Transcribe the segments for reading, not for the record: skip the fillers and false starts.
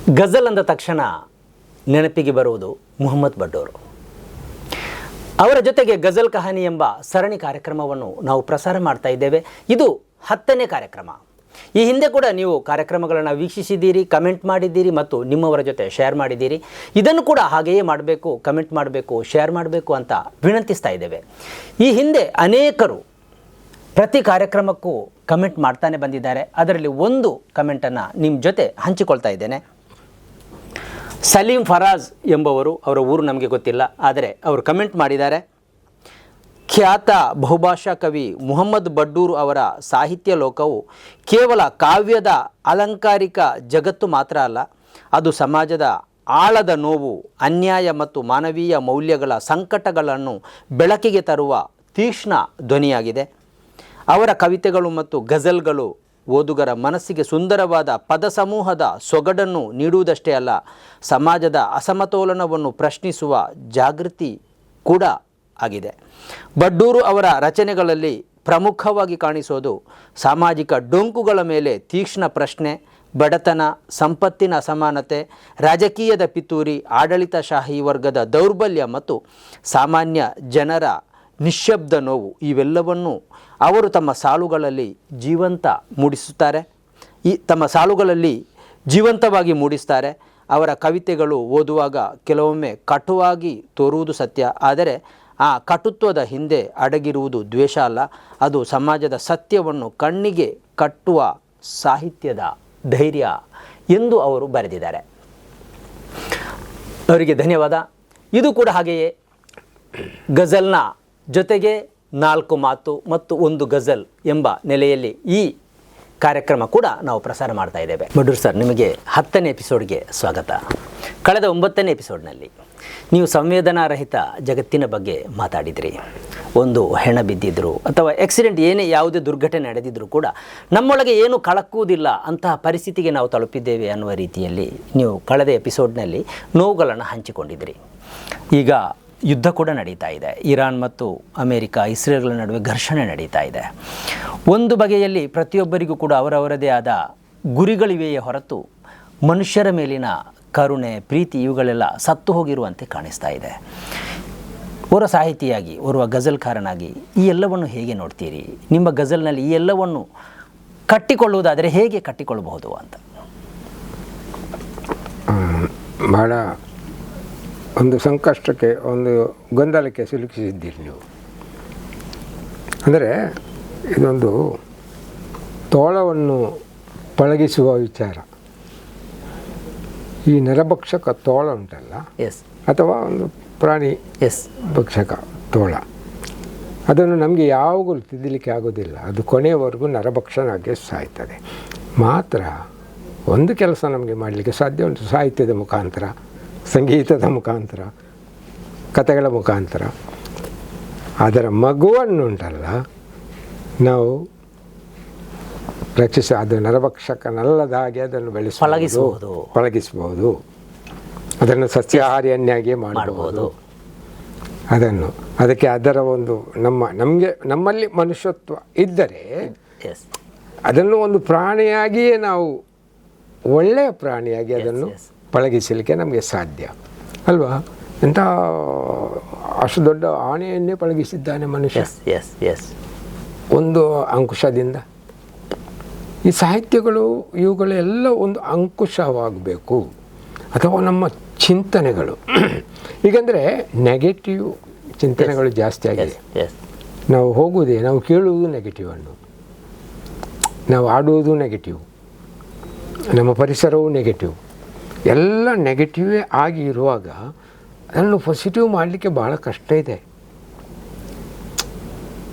ಗಜಲ್ ಅಂದ ತಕ್ಷಣ ನೆನಪಿಗೆ ಬರುವುದು ಮುಹಮ್ಮದ್ ಬಡ್ಡೂರು. ಅವರ ಜೊತೆಗೆ ಗಜಲ್ ಕಹಾನಿ ಎಂಬ ಸರಣಿ ಕಾರ್ಯಕ್ರಮವನ್ನು ನಾವು ಪ್ರಸಾರ ಮಾಡ್ತಾ ಇದ್ದೇವೆ. ಇದು 10ನೇ ಕಾರ್ಯಕ್ರಮ. ಈ ಹಿಂದೆ ಕೂಡ ನೀವು ಕಾರ್ಯಕ್ರಮಗಳನ್ನು ವೀಕ್ಷಿಸಿದ್ದೀರಿ, ಕಮೆಂಟ್ ಮಾಡಿದ್ದೀರಿ ಮತ್ತು ನಿಮ್ಮವರ ಜೊತೆ ಶೇರ್ ಮಾಡಿದ್ದೀರಿ. ಇದನ್ನು ಕೂಡ ಹಾಗೆಯೇ ಮಾಡಬೇಕು, ಕಮೆಂಟ್ ಮಾಡಬೇಕು, ಶೇರ್ ಮಾಡಬೇಕು ಅಂತ ವಿನಂತಿಸ್ತಾ ಇದ್ದೇವೆ. ಈ ಹಿಂದೆ ಅನೇಕರು ಪ್ರತಿ ಕಾರ್ಯಕ್ರಮಕ್ಕೂ ಕಮೆಂಟ್ ಮಾಡ್ತಾನೆ ಬಂದಿದ್ದಾರೆ. ಅದರಲ್ಲಿ ಒಂದು ಕಮೆಂಟನ್ನು ನಿಮ್ಮ ಜೊತೆ ಹಂಚಿಕೊಳ್ತಾ ಇದ್ದೇನೆ. ಸಲೀಂ ಫರಾಜ್ ಎಂಬವರು, ಅವರ ಊರು ನಮಗೆ ಗೊತ್ತಿಲ್ಲ, ಆದರೆ ಅವರು ಕಮೆಂಟ್ ಮಾಡಿದ್ದಾರೆ. ಖ್ಯಾತ ಬಹುಭಾಷಾ ಕವಿ ಮುಹಮ್ಮದ್ ಬಡ್ಡೂರು ಅವರ ಸಾಹಿತ್ಯ ಲೋಕವು ಕೇವಲ ಕಾವ್ಯದ ಅಲಂಕಾರಿಕ ಜಗತ್ತು ಮಾತ್ರ ಅಲ್ಲ, ಅದು ಸಮಾಜದ ಆಳದ ನೋವು, ಅನ್ಯಾಯ ಮತ್ತು ಮಾನವೀಯ ಮೌಲ್ಯಗಳ ಸಂಕಟಗಳನ್ನು ಬೆಳಕಿಗೆ ತರುವ ತೀಕ್ಷ್ಣ ಧ್ವನಿಯಾಗಿದೆ. ಅವರ ಕವಿತೆಗಳು ಮತ್ತು ಗಜಲ್ಗಳು ಓದುಗರ ಮನಸ್ಸಿಗೆ ಸುಂದರವಾದ ಪದ ಸಮೂಹದ ಸೊಗಡನ್ನು ನೀಡುವುದಷ್ಟೇ ಅಲ್ಲ, ಸಮಾಜದ ಅಸಮತೋಲನವನ್ನು ಪ್ರಶ್ನಿಸುವ ಜಾಗೃತಿ ಕೂಡ ಆಗಿದೆ. ಬಡ್ಡೂರು ಅವರ ರಚನೆಗಳಲ್ಲಿ ಪ್ರಮುಖವಾಗಿ ಕಾಣಿಸೋದು ಸಾಮಾಜಿಕ ಡೊಂಕುಗಳ ಮೇಲೆ ತೀಕ್ಷ್ಣ ಪ್ರಶ್ನೆ, ಬಡತನ, ಸಂಪತ್ತಿನ ಅಸಮಾನತೆ, ರಾಜಕೀಯದ ಪಿತೂರಿ, ಆಡಳಿತಶಾಹಿ ವರ್ಗದ ದೌರ್ಬಲ್ಯ ಮತ್ತು ಸಾಮಾನ್ಯ ಜನರ ನಿಶ್ಶಬ್ದ ನೋವು. ಇವೆಲ್ಲವನ್ನು ಅವರು ತಮ್ಮ ಸಾಲುಗಳಲ್ಲಿ ಜೀವಂತವಾಗಿ ಮೂಡಿಸ್ತಾರೆ. ಅವರ ಕವಿತೆಗಳು ಓದುವಾಗ ಕೆಲವೊಮ್ಮೆ ಕಟುವಾಗಿ ತೋರುವುದು ಸತ್ಯ, ಆದರೆ ಆ ಕಟುತ್ವದ ಹಿಂದೆ ಅಡಗಿರುವುದು ದ್ವೇಷ ಅಲ್ಲ, ಅದು ಸಮಾಜದ ಸತ್ಯವನ್ನು ಕಣ್ಣಿಗೆ ಕಟ್ಟುವ ಸಾಹಿತ್ಯದ ಧೈರ್ಯ ಎಂದು ಅವರು ಬರೆದಿದ್ದಾರೆ. ಅವರಿಗೆ ಧನ್ಯವಾದ. ಇದು ಕೂಡ ಹಾಗೆಯೇ ಗಜಲ್ನ ಜೊತೆಗೆ 4 ಮಾತು ಮತ್ತು 1 ಗಜಲ್ ಎಂಬ ನೆಲೆಯಲ್ಲಿ ಈ ಕಾರ್ಯಕ್ರಮ ಕೂಡ ನಾವು ಪ್ರಸಾರ ಮಾಡ್ತಾ ಇದ್ದೇವೆ. ಬಡ್ಡೂರು ಸರ್, ನಿಮಗೆ 10ನೇ ಎಪಿಸೋಡ್ಗೆ ಸ್ವಾಗತ. ಕಳೆದ 9ನೇ ಎಪಿಸೋಡ್ನಲ್ಲಿ ನೀವು ಸಂವೇದನಾರಹಿತ ಜಗತ್ತಿನ ಬಗ್ಗೆ ಮಾತಾಡಿದ್ರಿ. ಒಂದು ಹೆಣ ಬಿದ್ದಿದ್ರು ಅಥವಾ ಆಕ್ಸಿಡೆಂಟ್ ಯಾವುದೇ ದುರ್ಘಟನೆ ನಡೆದಿದ್ದರೂ ಕೂಡ ನಮ್ಮೊಳಗೆ ಏನು ಕಳಕುವುದಿಲ್ಲ ಅಂತಹ ಪರಿಸ್ಥಿತಿಗೆ ನಾವು ತಲುಪಿದ್ದೇವೆ ಅನ್ನುವ ರೀತಿಯಲ್ಲಿ ನೀವು ಕಳೆದ ಎಪಿಸೋಡ್ನಲ್ಲಿ ನೋವುಗಳನ್ನು ಹಂಚಿಕೊಂಡಿದ್ರಿ. ಈಗ ಯುದ್ಧ ಕೂಡ ನಡೀತಾ ಇದೆ. ಇರಾನ್ ಮತ್ತು ಅಮೇರಿಕ, ಇಸ್ರೇಲ್ಗಳ ನಡುವೆ ಘರ್ಷಣೆ ನಡೀತಾ ಇದೆ. ಒಂದು ಬಗೆಯಲ್ಲಿ ಪ್ರತಿಯೊಬ್ಬರಿಗೂ ಕೂಡ ಅವರವರದೇ ಆದ ಗುರಿಗಳಿವೆಯೇ ಹೊರತು ಮನುಷ್ಯರ ಮೇಲಿನ ಕರುಣೆ, ಪ್ರೀತಿ ಇವುಗಳೆಲ್ಲ ಸತ್ತು ಹೋಗಿರುವಂತೆ ಕಾಣಿಸ್ತಾ ಇದೆ. ಓರ್ವ ಸಾಹಿತಿಯಾಗಿ, ಓರ್ವ ಗಜಲ್ಕಾರನಾಗಿ ಈ ಎಲ್ಲವನ್ನು ಹೇಗೆ ನೋಡ್ತೀರಿ? ನಿಮ್ಮ ಗಜಲ್ನಲ್ಲಿ ಈ ಎಲ್ಲವನ್ನು ಕಟ್ಟಿಕೊಳ್ಳುವುದಾದರೆ ಹೇಗೆ ಕಟ್ಟಿಕೊಳ್ಳಬಹುದು ಅಂತ? ಭಾಳ ಒಂದು ಸಂಕಷ್ಟಕ್ಕೆ, ಒಂದು ಗೊಂದಲಕ್ಕೆ ಸಿಲುಕಿಸಿದ್ದೀರಿ ನೀವು. ಅಂದರೆ ಇದೊಂದು ತೋಳವನ್ನು ಪಳಗಿಸುವ ವಿಚಾರ. ಈ ನರಭಕ್ಷಕ ತೋಳ ಉಂಟಲ್ಲ, ಅಥವಾ ಒಂದು ಪ್ರಾಣಿ ಭಕ್ಷಕ ತೋಳ, ಅದನ್ನು ನಮಗೆ ಯಾವಾಗಲೂ ತಿದ್ದಲಿಕ್ಕೆ ಆಗೋದಿಲ್ಲ. ಅದು ಕೊನೆಯವರೆಗೂ ನರಭಕ್ಷಣಕ್ಕೆ ಸಾಯ್ತದೆ. ಮಾತ್ರ ಒಂದು ಕೆಲಸ ನಮಗೆ ಮಾಡಲಿಕ್ಕೆ ಸಾಧ್ಯ ಉಂಟು, ಸಾಹಿತ್ಯದ ಮುಖಾಂತರ, ಸಂಗೀತದ ಮುಖಾಂತರ, ಕಥೆಗಳ ಮುಖಾಂತರ. ಅದರ ಮಗುವನ್ನುಂಟಲ್ಲ ನಾವು ಅದು ನರಭಕ್ಷಕನಲ್ಲದ ಹಾಗೆ ಅದನ್ನು ಪಳಗಿಸಬಹುದು, ಅದನ್ನು ಸಸ್ಯಾಹಾರಿಯನ್ನಾಗಿ ಮಾಡಬಹುದು. ಅದಕ್ಕೆ ಅದರ ಒಂದು ನಮ್ಮಲ್ಲಿ ಮನುಷ್ಯತ್ವ ಇದ್ದರೆ ಅದನ್ನು ಒಂದು ಪ್ರಾಣಿಯಾಗಿಯೇ ನಾವು, ಒಳ್ಳೆಯ ಪ್ರಾಣಿಯಾಗಿ ಅದನ್ನು ಪಳಗಿಸಲಿಕ್ಕೆ ನಮಗೆ ಸಾಧ್ಯ ಅಲ್ವಾ? ಎಂಥ ಅಷ್ಟು ದೊಡ್ಡ ಆನೆಯನ್ನೇ ಪಳಗಿಸಿದ್ದಾನೆ ಮನುಷ್ಯ ಒಂದು ಅಂಕುಶದಿಂದ. ಈ ಸಾಹಿತ್ಯಗಳು ಇವುಗಳೆಲ್ಲ ಒಂದು ಅಂಕುಶವಾಗಬೇಕು, ಅಥವಾ ನಮ್ಮ ಚಿಂತನೆಗಳು. ಈಗಂದರೆ ನೆಗೆಟಿವ್ ಚಿಂತನೆಗಳು ಜಾಸ್ತಿ ಆಗಿದೆ. ನಾವು ಕೇಳುವುದು ನೆಗೆಟಿವನ್ನು, ನಾವು ಆಡುವುದು ನೆಗೆಟಿವ್, ನಮ್ಮ ಪರಿಸರವು ನೆಗೆಟಿವ್, ಎಲ್ಲ ನೆಗೆಟಿವೇ ಆಗಿ ಇರುವಾಗ ಅದನ್ನು ಪಾಸಿಟಿವ್ ಮಾಡಲಿಕ್ಕೆ ಭಾಳ ಕಷ್ಟ ಇದೆ,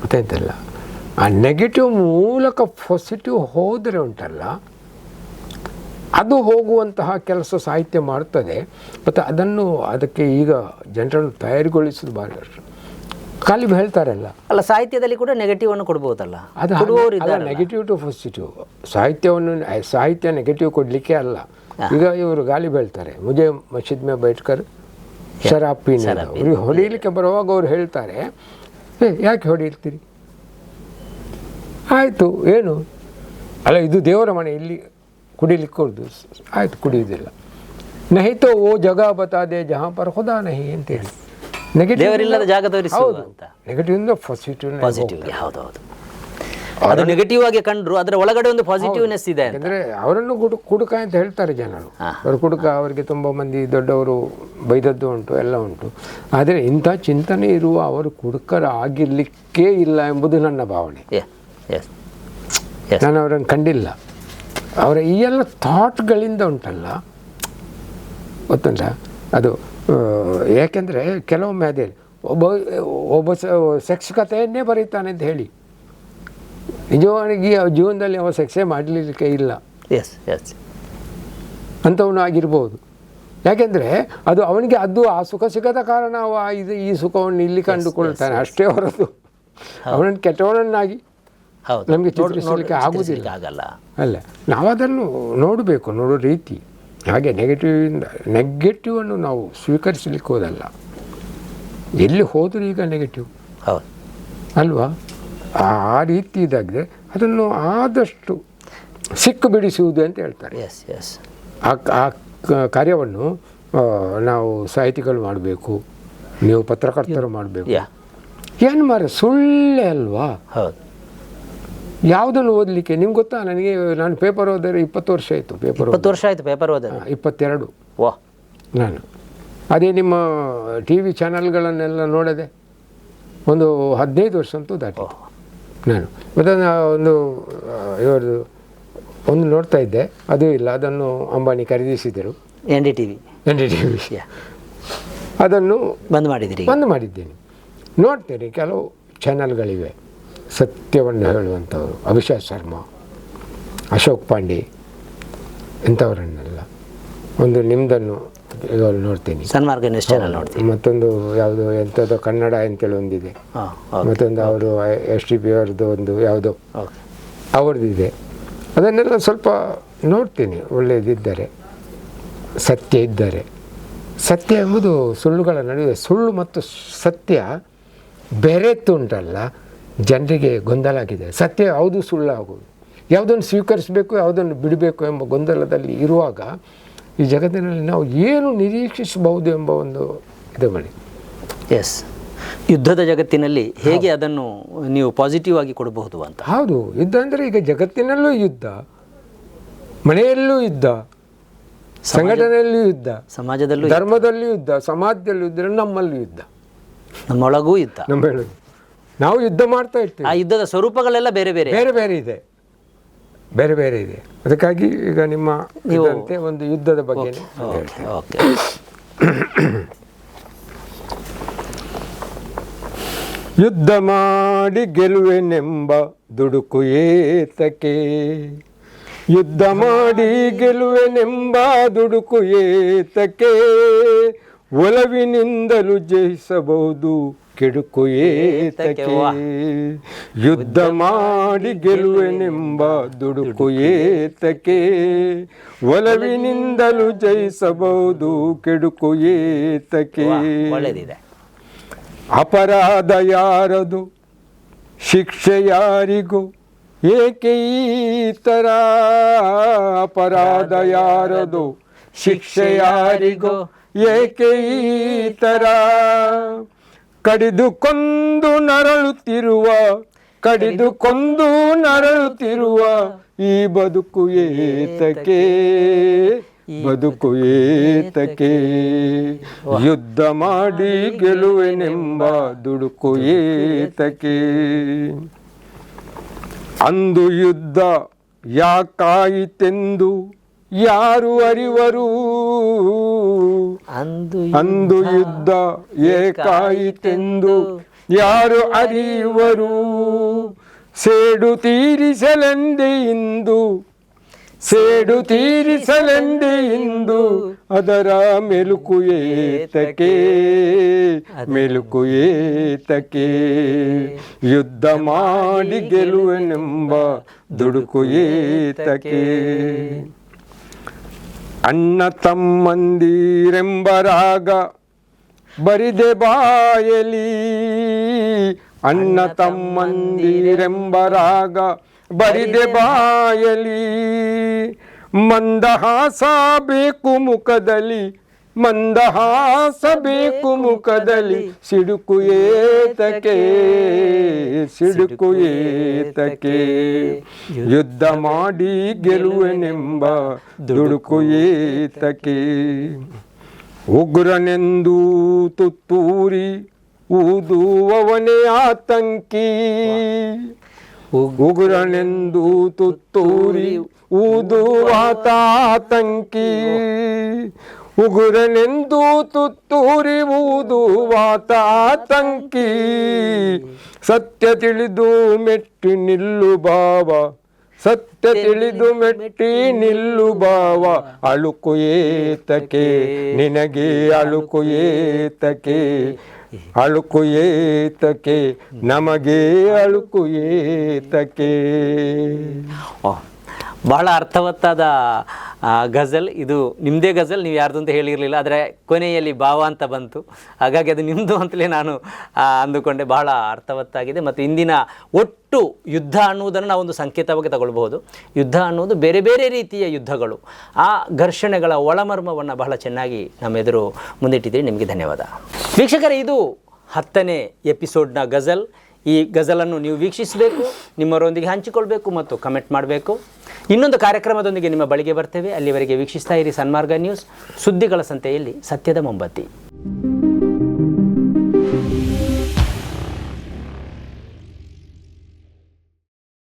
ಗೊತ್ತಾಯ್ತಲ್ಲ? ಆ ನೆಗೆಟಿವ್ ಮೂಲಕ ಪಾಸಿಟಿವ್ ಹೋದರೆ ಉಂಟಲ್ಲ, ಅದು ಹೋಗುವಂತಹ ಕೆಲಸ ಸಾಹಿತ್ಯ ಮಾಡ್ತದೆ. ಮತ್ತು ಅದಕ್ಕೆ ಈಗ ಜನರನ್ನು ತಯಾರಿಗೊಳಿಸೋದು ಭಾಳ ಖಾಲಿ ಹೇಳ್ತಾರಲ್ಲ. ಅಲ್ಲ, ಸಾಹಿತ್ಯದಲ್ಲಿ ಕೂಡ ನೆಗೆಟಿವ್ ಅನ್ನು ಕೊಡ್ಬೋದಲ್ಲ. ಅದು ನೆಗೆಟಿವ್ ಟು ಪಾಸಿಟಿವ್. ಸಾಹಿತ್ಯ ನೆಗೆಟಿವ್ ಕೊಡಲಿಕ್ಕೆ ಅಲ್ಲ. ಈಗ ಇವರು ಗಾಲಿ ಬೀಳ್ತಾರೆ, ಮುಜೆ ಮಸ್ಜಿದ್ ಮೇ ಬೈಟ್ಕರ್ ಶರಾಬ್ ಪೀನೆ. ಅವ್ರಿಗೆ ಹೊಡೀಲಿಕ್ಕೆ ಬರುವಾಗ ಅವ್ರು ಹೇಳ್ತಾರೆ, ಯಾಕೆ ಹೊಡೀಳ್ತೀರಿ? ಆಯಿತು, ಏನು ಅಲ್ಲ, ಇದು ದೇವರ ಮನೆ, ಇಲ್ಲಿ ಕುಡಿಲಿಕ್ಕೆ ಕೊಡ್ದು, ಆಯಿತು ಕುಡಿಯೋದಿಲ್ಲ. ನಹಿ ತೋ ಓ ಜಾಗ ಬತಾ ದೇ ಜಹಾ ಪರ್ ಖುದಾ ನಹಿ ಅಂತ ಹೇಳಿ. ದೇವರಿಲ್ಲದ ಜಾಗ ತೋರಿಸು ಅಂತ. ನೆಗೆಟಿವ್ ಇಂದ ಪಾಸಿಟಿವ್ ಹೌದೌದು. ಅದು ನೆಗೆಟಿವ್ ಆಗಿ ಕಂಡ್ರು ಅದರ ಒಳಗಡೆ ಒಂದು ಪಾಸಿಟಿವ್ನೆಸ್ ಇದೆ. ಯಾಕಂದ್ರೆ ಅವರನ್ನು ಕುಡುಕ ಅಂತ ಹೇಳ್ತಾರೆ ಜನರು. ಅವರು ಕುಡುಕ, ಅವರಿಗೆ ತುಂಬ ಮಂದಿ ದೊಡ್ಡವರು ಬೈದದ್ದು ಉಂಟು, ಎಲ್ಲ ಉಂಟು. ಆದರೆ ಇಂಥ ಚಿಂತನೆ ಇರುವ ಅವರು ಕುಡುಕರಾಗಿರ್ಲಿಕ್ಕೇ ಇಲ್ಲ ಎಂಬುದು ನನ್ನ ಭಾವನೆ. ನಾನು ಅವರನ್ನು ಕಂಡಿಲ್ಲ. ಅವರ ಈ ಎಲ್ಲ ಥಾಟ್ಗಳಿಂದ ಉಂಟಲ್ಲ, ಗೊತ್ತುಂಟ ಅದು. ಯಾಕೆಂದರೆ ಕೆಲವೊಮ್ಮೆ ಅದೇ ಒಬ್ಬ ಸೆಕ್ಸ್ ಕಥೆಯನ್ನೇ ಬರೀತಾನೆ ಅಂತ ಹೇಳಿ, ನಿಜವಾಗಿ ಜೀವನದಲ್ಲಿ ಅವ ಸೆಕ್ಸೇ ಮಾಡಲಿಕ್ಕೆ ಇಲ್ಲ ಅಂಥವನು ಆಗಿರ್ಬೋದು. ಯಾಕೆಂದರೆ ಅದು ಅವನಿಗೆ ಅದು ಆ ಸುಖ ಸಿಗದ ಕಾರಣ ಅವ ಈ ಸುಖವನ್ನು ಇಲ್ಲಿ ಕಂಡುಕೊಳ್ತಾನೆ ಅಷ್ಟೇ ಹೊರತು ಅವನನ್ನು ಕೆಟ್ಟವನನ್ನಾಗಿ ನಮಗೆ ಚಿತ್ರಿಸಲಿಕ್ಕೆ ಆಗುವುದಿಲ್ಲ. ಅಲ್ಲ, ನಾವದನ್ನು ನೋಡಬೇಕು, ನೋಡೋ ರೀತಿ ಹಾಗೆ. ನೆಗೆಟಿವನ್ನು ನಾವು ಸ್ವೀಕರಿಸಲಿಕ್ಕೆ ಹೋದಲ್ಲ. ಎಲ್ಲಿ ಹೋದರೂ ಈಗ ನೆಗೆಟಿವ್ ಅಲ್ವಾ? ಆ ರೀತಿ ಇದಾಗಿದೆ. ಅದನ್ನು ಆದಷ್ಟು ಸಿಕ್ಕು ಬಿಡಿಸುವುದು ಅಂತ ಹೇಳ್ತಾರೆ. ಆ ಕಾರ್ಯವನ್ನು ನಾವು ಸಾಹಿತಿಗಳು ಮಾಡಬೇಕು, ನೀವು ಪತ್ರಕರ್ತರು ಮಾಡಬೇಕು. ಏನು ಮಾರ ಸುಳ್ಳೆ ಅಲ್ವಾ? ಯಾವುದನ್ನು ಓದಲಿಕ್ಕೆ ನಿಮ್ಗೆ ಗೊತ್ತಾ? ನಾನು ಪೇಪರ್ ಓದಿದ್ರೆ 20 ವರ್ಷ ಆಯಿತು. 20 ವರ್ಷ ಆಯಿತು ಪೇಪರ್ ಓದ. 22 ನಾನು. ಅದೇ ನಿಮ್ಮ ಟಿ ವಿ ಚಾನಲ್ಗಳನ್ನೆಲ್ಲ ನೋಡದೆ ಒಂದು 15 ವರ್ಷ ಅಂತೂ ದಾಟಿ ನಾನು. ಮತ್ತು ಒಂದು ಇವರು ಒಂದು ನೋಡ್ತಾ ಇದ್ದೆ, ಅದು ಇಲ್ಲ, ಅದನ್ನು ಅಂಬಾನಿ ಖರೀದಿಸಿದರು. ಎನ್ ಡಿ ಟಿ ವಿ ಅದನ್ನು ಬಂದ್ ಮಾಡಿದ್ದೇನೆ. ನೋಡ್ತೇನೆ, ಕೆಲವು ಚಾನಲ್ಗಳಿವೆ ಸತ್ಯವನ್ನು ಹೇಳುವಂಥವ್ರು, ಅಭಿಷೇಕ್ ಶರ್ಮಾ, ಅಶೋಕ್ ಪಾಂಡೆ ಇಂಥವರನ್ನೆಲ್ಲ. ಒಂದು ನಿಮ್ಮದನ್ನು ಇವಾಗ ನೋಡ್ತೀನಿ, ಮತ್ತೊಂದು ಯಾವುದು ಎಂಥದ್ದು ಕನ್ನಡ ಅಂತೇಳಿ ಒಂದಿದೆ, ಮತ್ತೊಂದು ಅವರು STP ಅವ್ರದ್ದು ಒಂದು ಯಾವುದೋ ಅವ್ರದ್ದಿದೆ. ಅದನ್ನೆಲ್ಲ ಸ್ವಲ್ಪ ನೋಡ್ತೀನಿ. ಒಳ್ಳೆಯದಿದ್ದರೆ, ಸತ್ಯ ಇದ್ದರೆ. ಸತ್ಯ ಎಂಬುದು ಸುಳ್ಳುಗಳ ನಡುವೆ, ಸುಳ್ಳು ಮತ್ತು ಸತ್ಯ ಬೆರೆತುಂಟಲ್ಲ, ಜನರಿಗೆ ಗೊಂದಲ ಆಗಿದೆ. ಸತ್ಯ ಯಾವುದು ಸುಳ್ಳು ಆಗುವುದು, ಯಾವುದನ್ನು ಸ್ವೀಕರಿಸಬೇಕು ಯಾವುದನ್ನು ಬಿಡಬೇಕು ಎಂಬ ಗೊಂದಲದಲ್ಲಿ ಇರುವಾಗ ಈ ಜಗತ್ತಿನಲ್ಲಿ ನಾವು ಏನು ನಿರೀಕ್ಷಿಸಬಹುದು ಎಂಬ ಒಂದು ಇದು ಮಾಡಿ. ಯುದ್ಧದ ಜಗತ್ತಿನಲ್ಲಿ ಹೇಗೆ ಅದನ್ನು ನೀವು ಪಾಸಿಟಿವ್ ಆಗಿ ಕೊಡಬಹುದು ಅಂತ. ಹೌದು, ಯುದ್ಧ ಅಂದರೆ ಈಗ ಜಗತ್ತಿನಲ್ಲೂ ಯುದ್ಧ, ಮನೆಯಲ್ಲೂ ಯುದ್ಧ, ಸಂಘಟನೆಯಲ್ಲೂ ಯುದ್ಧ, ಸಮಾಜದಲ್ಲೂ, ಧರ್ಮದಲ್ಲೂ ಯುದ್ಧ, ಸಮಾಜದಲ್ಲೂ ಯುದ್ಧ, ನಮ್ಮಲ್ಲೂ ಯುದ್ಧ, ನಮ್ಮೊಳಗೂ ಯುದ್ಧ. ನಾವು ಯುದ್ಧ ಮಾಡ್ತಾ ಇರ್ತೀವಿ. ಆ ಯುದ್ಧದ ಸ್ವರೂಪಗಳೆಲ್ಲ ಬೇರೆ ಬೇರೆ ಇದೆ. ಅದಕ್ಕಾಗಿ ಈಗ ನಿಮ್ಮ ಒಂದು ಯುದ್ಧದ ಬಗ್ಗೆ ಯುದ್ಧ ಮಾಡಿ ಗೆಲುವೆನೆಂಬ ದುಡುಕು ಏತಕ್ಕೆ, ಯುದ್ಧ ಮಾಡಿ ಗೆಲುವೆನೆಂಬ ದುಡುಕು ಏತಕ್ಕೆ, ಒಲವಿನಿಂದಲೂ ಜಯಿಸಬಹುದು ಕೆಡುಕು ಏತಕ್ಕೆ, ಯುದ್ಧ ಮಾಡಿ ಗೆಲುವೆನೆಂಬ ದುಡುಕು ಏತಕ್ಕೆ, ಒಲವಿನಿಂದಲೂ ಜಯಿಸಬಹುದು ಕೆಡುಕು ಏತಕ್ಕೆ. ಅಪರಾಧ ಯಾರದು ಶಿಕ್ಷೆ ಯಾರಿಗೂ ಏಕೆ ಈ ಥರ, ಅಪರಾಧ ಯಾರದು ಶಿಕ್ಷೆ ಯಾರಿಗೂ ಏಕೆ ಈ ಥರ, ಕಡಿದು ಕೊಂದು ನರಳುತ್ತಿರುವ ಈ ಬದುಕು ಏತಕ್ಕೆ, ಬದುಕು ಏತಕ್ಕೆ, ಯುದ್ಧ ಮಾಡಿ ಗೆಲುವೆನೆಂಬ ದುಡುಕು ಏತಕ್ಕೆ. ಅಂದು ಯುದ್ಧ ಯಾಕಾಯಿತೆಂದು ಯಾರು ಅರಿವರು, ಅಂದು ಯುದ್ಧ ಏಕಾಯಿತೆಂದು ಯಾರು ಅರಿವರು, ಸೇಡು ತೀರಿಸಲೆಂದೇ ಇಂದು ಅದರ ಮೆಲುಕು ಏತಕ್ಕೆ, ಮೆಲುಕು ಏತಕ್ಕೆ, ಯುದ್ಧ ಮಾಡಿ ಗೆಲುವೆನೆಂಬ ದುಡುಕು ಏತಕ್ಕೆ. ಅಣ್ಣ ತಮ್ಮಂದಿರೆಂಬ ರಾಗ ಬರಿದೆ ಬಾಯಲಿ, ಅಣ್ಣ ತಮ್ಮಂದಿರೆಂಬ ರಾಗ ಬರಿದೆ ಬಾಯಲಿ, ಮಂದಹಾಸ ಬೇಕು ಮುಖದಲ್ಲಿ, ಮಂದಹಾಸ ಬೇಕು ಮುಖದಲ್ಲಿ, ಸಿಡುಕು ಏತಕ್ಕೆ, ಸಿಡುಕು ಏತಕ್ಕೆ, ಯುದ್ಧ ಮಾಡಿ ಗೆಲುವೆನೆಂಬ ದುಡುಕು ಏತಕ್ಕೆ, ಉಗ್ರನೆಂದು ತುತ್ತೂರಿ ಊದುವವನೇ ಆತಂಕಿ, ಉಗ್ರನೆಂದು ತುತ್ತೂರಿ ಊದುವಾತ ಆತಂಕಿ, ಉಗುರನೆಂದು ತುತ್ತೂರಿ ಊದುವಾತ ಆತಂಕಿ, ಸತ್ಯ ತಿಳಿದು ಮೆಟ್ಟಿ ನಿಲ್ಲು ಬಾವ, ಸತ್ಯ ತಿಳಿದು ಮೆಟ್ಟಿ ನಿಲ್ಲು ಬಾವ, ಅಳುಕು ಏತಕ್ಕೆ ನಿನಗೆ ಅಳುಕು ಏತಕ್ಕೆ, ಅಳುಕು ಏತಕ್ಕೆ ನಮಗೆ ಅಳುಕು ಏತಕ್ಕೆ. ಬಹಳ ಅರ್ಥವತ್ತಾದ ಗಜಲ್ ಇದು. ನಿಮ್ಮದೇ ಗಜಲ್, ನೀವು ಯಾರ್ದು ಅಂತ ಹೇಳಿರಲಿಲ್ಲ, ಆದರೆ ಕೊನೆಯಲ್ಲಿ ಭಾವ ಅಂತ ಬಂತು, ಹಾಗಾಗಿ ಅದು ನಿಮ್ಮದು ಅಂತಲೇ ನಾನು ಅಂದುಕೊಂಡೆ. ಬಹಳ ಅರ್ಥವತ್ತಾಗಿದೆ. ಮತ್ತು ಇಂದಿನ ಒಟ್ಟು ಯುದ್ಧ ಅನ್ನುವುದನ್ನು ನಾವೊಂದು ಸಂಕೇತವಾಗಿ ತಗೊಳ್ಬಹುದು. ಯುದ್ಧ ಅನ್ನುವುದು ಬೇರೆ ಬೇರೆ ರೀತಿಯ ಯುದ್ಧಗಳು, ಆ ಘರ್ಷಣೆಗಳ ಒಳಮರ್ಮವನ್ನು ಬಹಳ ಚೆನ್ನಾಗಿ ನಮ್ಮೆದುರು ಮುಂದಿಟ್ಟಿದ್ದೀರಿ. ನಿಮಗೆ ಧನ್ಯವಾದ. ವೀಕ್ಷಕರೇ, ಇದು 10ನೇ ಎಪಿಸೋಡ್ನ ಗಜಲ್. ಈ ಗಜಲನ್ನು ನೀವು ವೀಕ್ಷಿಸಬೇಕು, ನಿಮ್ಮವರೊಂದಿಗೆ ಹಂಚಿಕೊಳ್ಬೇಕು ಮತ್ತು ಕಮೆಂಟ್ ಮಾಡಬೇಕು. ಇನ್ನೊಂದು ಕಾರ್ಯಕ್ರಮದೊಂದಿಗೆ ನಿಮ್ಮ ಬಳಿಗೆ ಬರ್ತೇವೆ. ಅಲ್ಲಿವರೆಗೆ ವೀಕ್ಷಿಸ್ತಾ ಇರಿ ಸನ್ಮಾರ್ಗ ನ್ಯೂಸ್, ಸುದ್ದಿಗಳ ಸಂತೆಯಲ್ಲಿ ಸತ್ಯದ ಮೊಂಬತ್ತಿ.